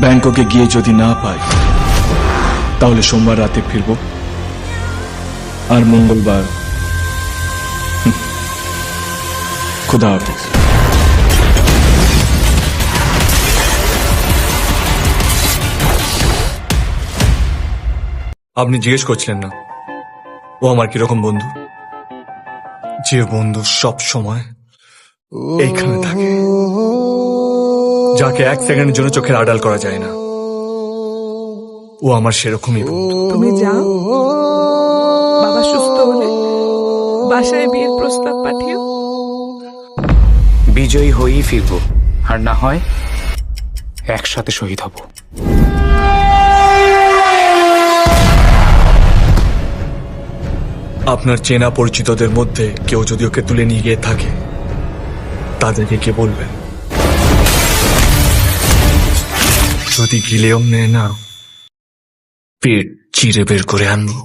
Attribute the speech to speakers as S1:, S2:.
S1: ব্যাংককে গিয়ে যদি না পাই তাহলে সোমবার রাতে ফিরব, আর মঙ্গলবার খুদা হাফেজ।
S2: আপনি জিজ্ঞেস করছিলেন না ও আমার কিরকম বন্ধু? যে বন্ধু সব সময় এইখানে থাকে, যাকে এক সেকেন্ডের জন্য চোখের আড়াল করা যায় না, ও আমার সেরকমই বন্ধু।
S3: তুমি যাও, বাবা সুস্থ হলে বাসায় বিয়ের প্রস্তাব পাঠিও।
S4: বিজয়ী হয়েই ফিরবো, আর না হয় একসাথে শহীদ হব।
S2: আপনার চেনা পরিচিতদের মধ্যে কেউ যদি ওকে তুলে নিয়ে গিয়ে থাকে, তাদেরকে কে বলবেন? যদি গিলেও নেয় না, পেট চিরে বের করে আনবো।